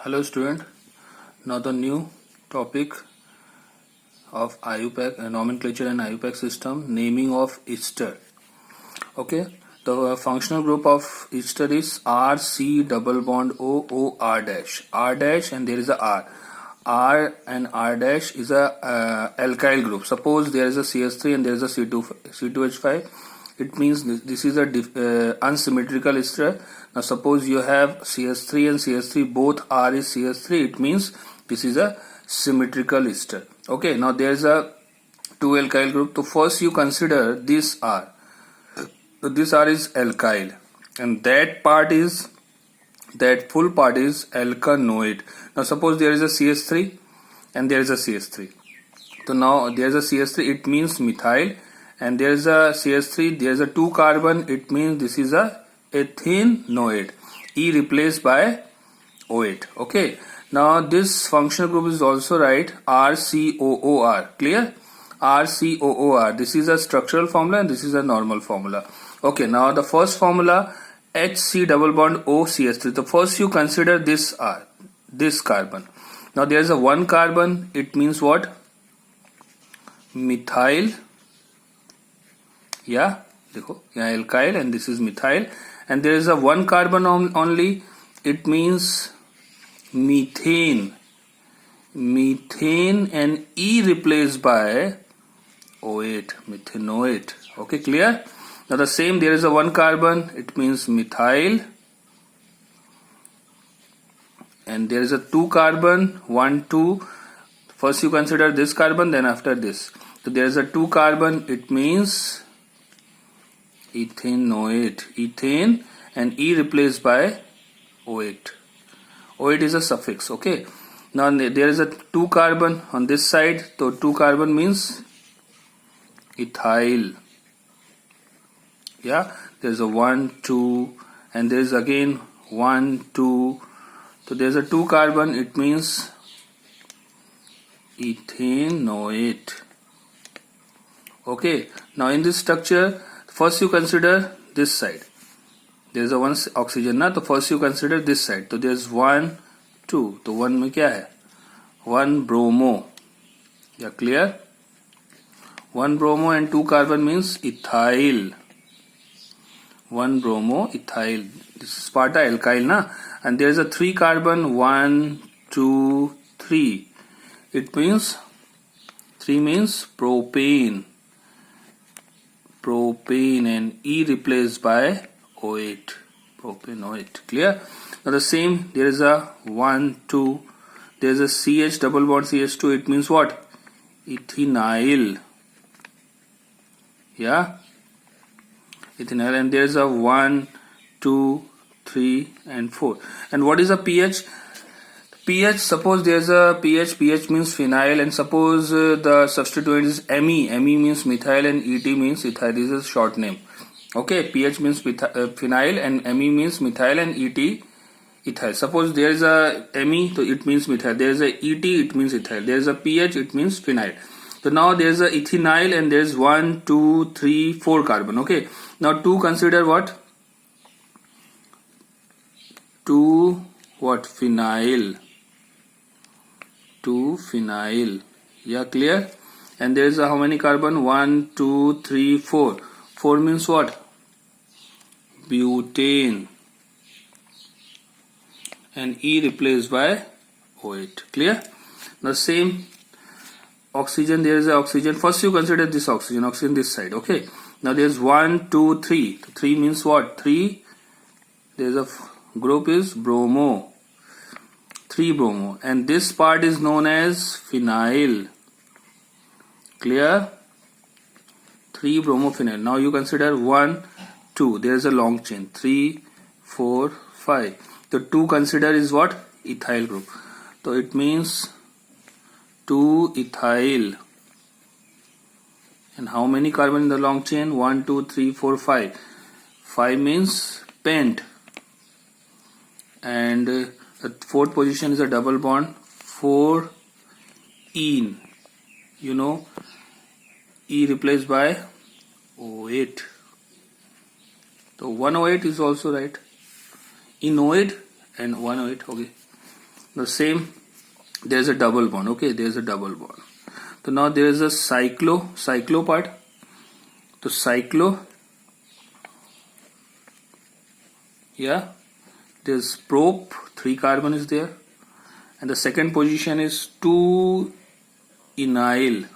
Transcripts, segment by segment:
Hello student, now the new topic of IUPAC nomenclature and IUPAC system, naming of ester. Okay, the functional group of ester is R C double bond O O R dash and there is a R and R dash is a alkyl group. Suppose there is a CH3 and there is a C2H5. It means this is a unsymmetrical ester. Now suppose you have CH3 and CH3, both R is CH3, it means this is a symmetrical ester. Okay, now there is a two alkyl group. So first you consider this R. So this R is alkyl and that full part is alkanoate. Now suppose there is a CH3 and there is a CH3. So now there is a CH3, it means methyl, and there is a CH3, there is a 2 carbon, it means this is a ethanoate. E replaced by OH. Okay. Now this functional group is also right, RCOOR. Clear? RCOOR. This is a structural formula and this is a normal formula. Okay. Now the first formula, HC double bond OCH3. So first you consider this R, this carbon. Now there is a 1 carbon. It means what? Methyl. Yeah. देखो यहाँ alkyl and this is methyl, and there is a 1 carbon only. It means methane and E replaced by OH, methanoate. Okay, clear? Now the same, there is a 1 carbon, it means methyl, and there is a 2 carbon, 1 2. First you consider this carbon, then after this. So there is a 2 carbon, it means ethanoate, ethane, and E replaced by OH. OH is a suffix. Okay. Now there is a 2 carbon on this side. So 2 carbon means ethyl. Yeah. There is a 1 2 and there is again 1 2. So there is a 2 carbon. It means ethanoate. Okay. Now in this structure, first you consider this side. There is a 1 oxygen ना, तो first you consider this side. तो there is 1 2. तो 1 में क्या है? 1 bromo. Yeah, clear? 1 bromo and 2 carbon means ethyl. 1 bromo ethyl. This is Sparta alkyl ना, and there is a 3 carbon. 1 2 3. It means 3 means propane. Propane and E replaced by OH, propanoate. Clear? Now the same, there is a 1 2, there is a CH double bond CH2, it means what? Ethynyl. Yeah, ethynyl, and there is a 1 2 3 and 4. And what is a pH? pH, suppose there is a pH means phenyl, and suppose the substituent is Me. Me means methyl and Et means ethyl. This is a short name. Okay, pH means phenyl and Me means methyl and Et ethyl. Suppose there is a Me, so it means methyl. There is a Et, it means ethyl. There is a pH, it means phenyl. So now there is a ethynyl and there is 1 2 3 4 carbon. Okay, now 2 consider what? 2 what? Phenyl. 2 phenyl. Yeah, clear? And there is a how many carbon? 1 2 3 4. 4 means what? Butane. And E replaced by OH. Clear? Now same oxygen, there is a oxygen. First you consider this oxygen this side. Okay. Now there is 1 2 3. 3 means what? 3. There is a group is bromo. 3 bromo, and this part is known as phenyl. Clear? 3 bromophenyl. Now you consider 1 2. There is a long chain. 3 4 5. The 2 consider is what? Ethyl group. So it means 2 ethyl. And how many carbon in the long chain? 1 2 3 4 5. 5 means pent. And the 4th position is a double bond, 4 ene. You know, E replaced by OH. So 108 is also right. Enoid and 108. Okay. The same, there's a double bond. Okay, there's a double bond. So now there is a cyclo part. So cyclo, yeah, there's prop, 3 carbon is there, and the second position is 2 enyl.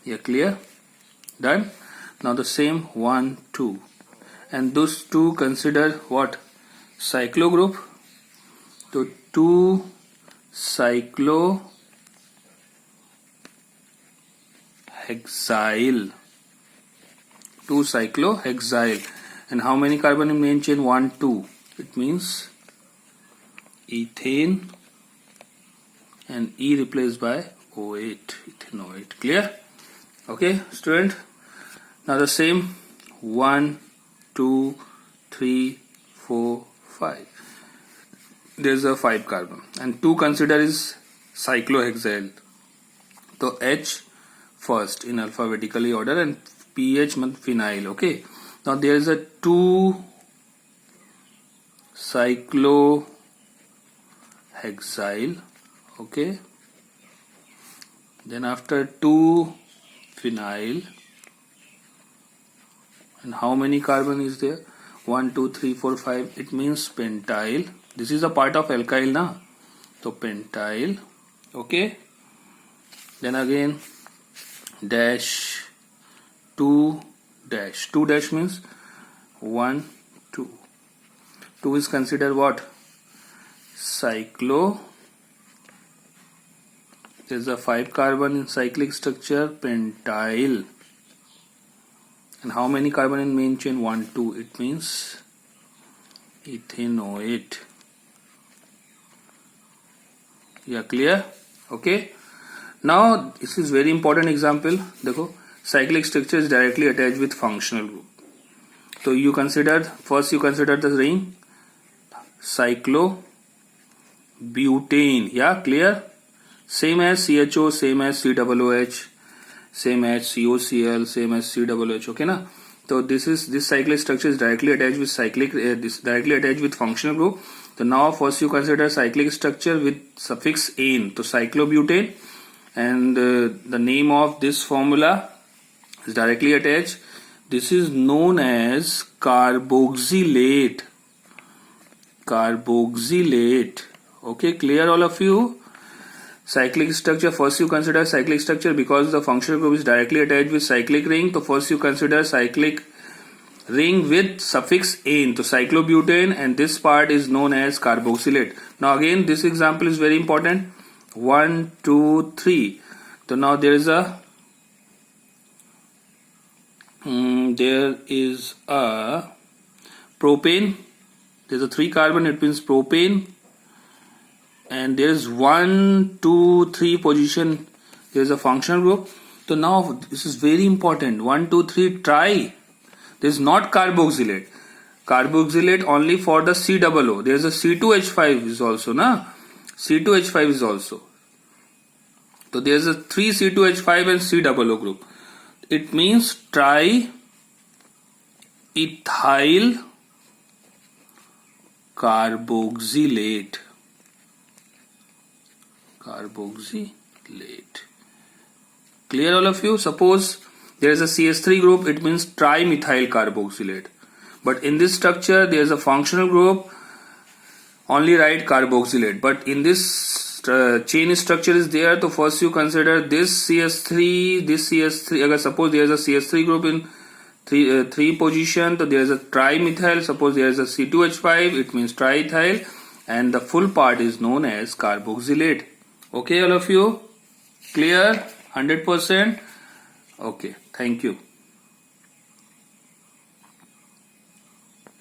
Yeah, clear? Done. Now the same 1, 2, and those two consider what? Cyclo group. So 2 cyclohexyl. 2 cyclohexyl. And how many carbon in main chain? 1, 2. It means ethane, and E replaced by O8. Ethanoate. Clear? Okay, student. Now the same 1, 2, 3, 4, 5. There's a 5 carbon, and 2 consider is cyclohexyl. So H first in alphabetically order, and PH means phenyl. Okay. Now there is a 2 cyclohexyl. Okay. Then after 2 phenyl, and how many carbon is there? 1, 2, 3, 4, 5. It means pentyl. This is a part of alkyl, na? So pentyl. Okay. Then again dash 2 dash. 2 dash means 1, 2. 2 is considered what? Cyclo. There is a 5 carbon in cyclic structure, pentyl. And how many carbon in main chain? 1, 2. It means ethanoate. Yeah, clear? Okay. Now this is very important example. देखो, cyclic structure is directly attached with functional group. So you consider the ring cyclobutane. Yeah, clear? Same as CHO, same as COOH, same as COCl, same as COOH. Okay, na? So this cyclic structure is directly attached with directly attached with functional group. So now first you consider cyclic structure with suffix ane. So cyclobutane, and the name of this formula is directly attached. This is known as carboxylate. Okay, clear all of you? Cyclic structure, first you consider cyclic structure because the functional group is directly attached with cyclic ring. So first you consider cyclic ring with suffix ane, so cyclobutane, and this part is known as carboxylate. Now again this example is very important. 1, 2, 3. So now there is a propane. There's a 3 carbon, it means propane, and there is 1, 2, 3 position. There is a functional group. So now this is very important. 1, 2, 3 tri. This is not carboxylate. Carboxylate only for the COO. There is a C2H5 is also, na? C2H5 is also. So there is a 3 C2H5 and COO group. It means tri-ethyl carboxylate. Clear all of you? Suppose there is a CH3 group, it means trimethyl carboxylate. But in this structure there is a functional group, only write carboxylate. But in this chain structure is there, so first you consider this CH3, this CH3. Suppose there is a CH3 group in 3 position, so there is a trimethyl. Suppose there is a C2H5, it means triethyl, and the full part is known as carboxylate. Okay, all of you? Clear? 100%? Okay, thank you.